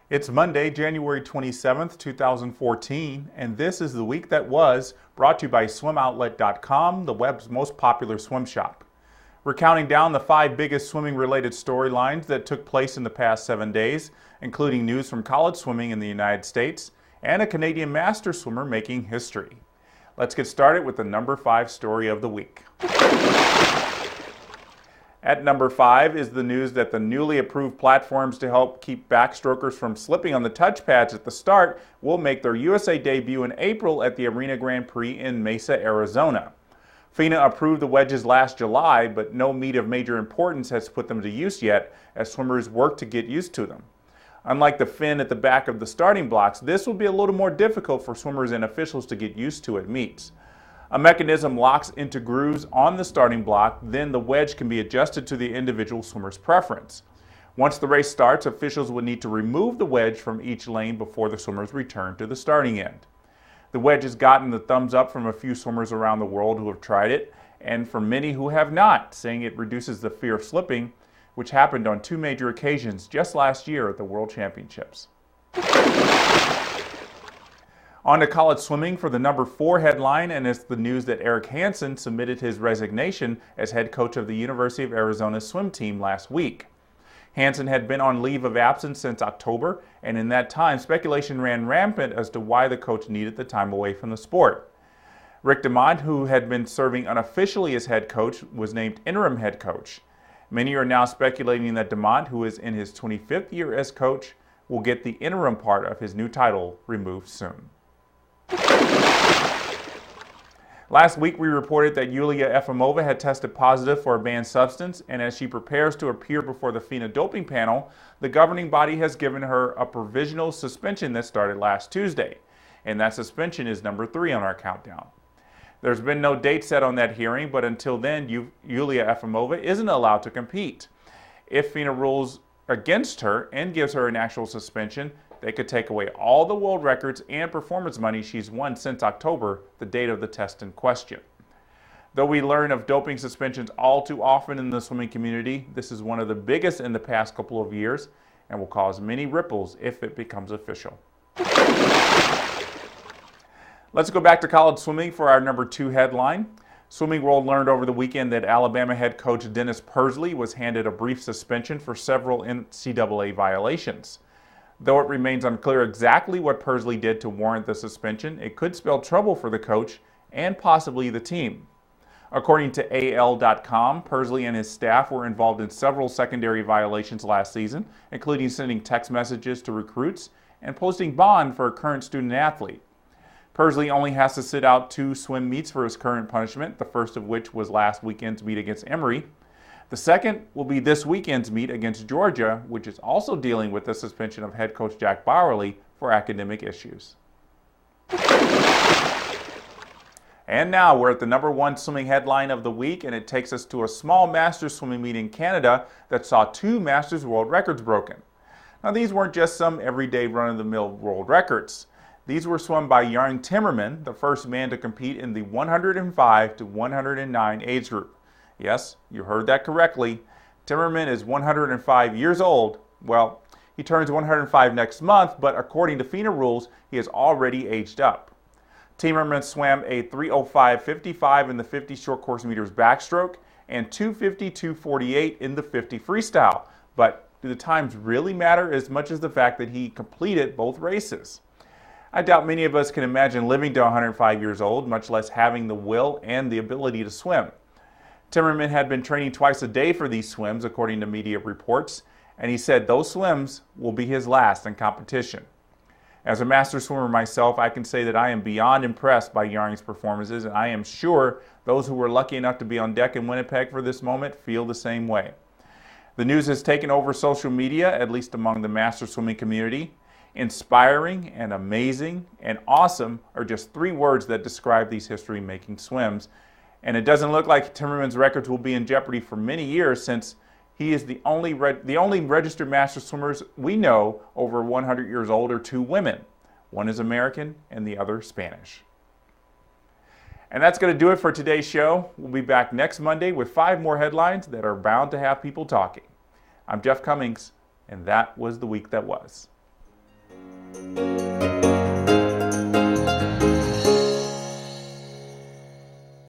It's Monday, January 27th, 2014, and this is the week that was, brought to you by SwimOutlet.com, the web's most popular swim shop. We're counting down the 5 biggest swimming-related storylines that took place in the past 7 days, including news from college swimming in the United States and a Canadian master swimmer making history. Let's get started with the number 5 story of the week. At number 5 is the news that the newly approved platforms to help keep backstrokers from slipping on the touch pads at the start will make their USA debut in April at the Arena Grand Prix in Mesa, Arizona. FINA approved the wedges last July, but no meet of major importance has put them to use yet as swimmers work to get used to them. Unlike the fin at the back of the starting blocks, this will be a little more difficult for swimmers and officials to get used to at meets. A mechanism locks into grooves on the starting block, then the wedge can be adjusted to the individual swimmer's preference. Once the race starts, officials would need to remove the wedge from each lane before the swimmers return to the starting end. The wedge has gotten the thumbs up from a few swimmers around the world who have tried it, and from many who have not, saying it reduces the fear of slipping, which happened on 2 major occasions just last year at the World Championships. On to college swimming for the number 4 headline, and it's the news that Eric Hansen submitted his resignation as head coach of the University of Arizona swim team last week. Hansen had been on leave of absence since October, and in that time, speculation ran rampant as to why the coach needed the time away from the sport. Rick DeMont, who had been serving unofficially as head coach, was named interim head coach. Many are now speculating that DeMont, who is in his 25th year as coach, will get the interim part of his new title removed soon. Last week we reported that Yulia Efimova had tested positive for a banned substance, and as she prepares to appear before the FINA doping panel, the governing body has given her a provisional suspension that started last Tuesday, and that suspension is number 3 on our countdown. There's been no date set on that hearing, but until then Yulia Efimova isn't allowed to compete. If FINA rules against her and gives her an actual suspension, they could take away all the world records and performance money she's won since October, the date of the test in question. Though we learn of doping suspensions all too often in the swimming community, this is one of the biggest in the past couple of years and will cause many ripples if it becomes official. Let's go back to college swimming for our number 2 headline. Swimming World learned over the weekend that Alabama head coach Dennis Persley was handed a brief suspension for several NCAA violations. Though it remains unclear exactly what Persley did to warrant the suspension, it could spell trouble for the coach and possibly the team. According to AL.com, Persley and his staff were involved in several secondary violations last season, including sending text messages to recruits and posting bond for a current student athlete. Persley only has to sit out 2 swim meets for his current punishment, the first of which was last weekend's meet against Emory. The second will be this weekend's meet against Georgia, which is also dealing with the suspension of head coach Jack Bowerly for academic issues. And now we're at the number 1 swimming headline of the week, and it takes us to a small Masters swimming meet in Canada that saw 2 Masters world records broken. Now these weren't just some everyday run-of-the-mill world records. These were swum by Jarn Timmerman, the first man to compete in the 105 to 109 age group. Yes, you heard that correctly. Timmerman is 105 years old. Well, he turns 105 next month, but according to FINA rules, he has already aged up. Timmerman swam a 3:05.55 in the 50 short course meters backstroke and 2:52.48 in the 50 freestyle. But do the times really matter as much as the fact that he completed both races? I doubt many of us can imagine living to 105 years old, much less having the will and the ability to swim. Timmerman had been training twice a day for these swims, according to media reports, and he said those swims will be his last in competition. As a master swimmer myself, I can say that I am beyond impressed by Jarn's performances, and I am sure those who were lucky enough to be on deck in Winnipeg for this moment feel the same way. The news has taken over social media, at least among the master swimming community. Inspiring and amazing and awesome are just 3 words that describe these history-making swims. And it doesn't look like Timmerman's records will be in jeopardy for many years, since he is the only registered master swimmers we know over 100 years old are 2 women. One is American and the other Spanish. And that's going to do it for today's show. We'll be back next Monday with 5 more headlines that are bound to have people talking. I'm Jeff Cummings, and that was the week that was.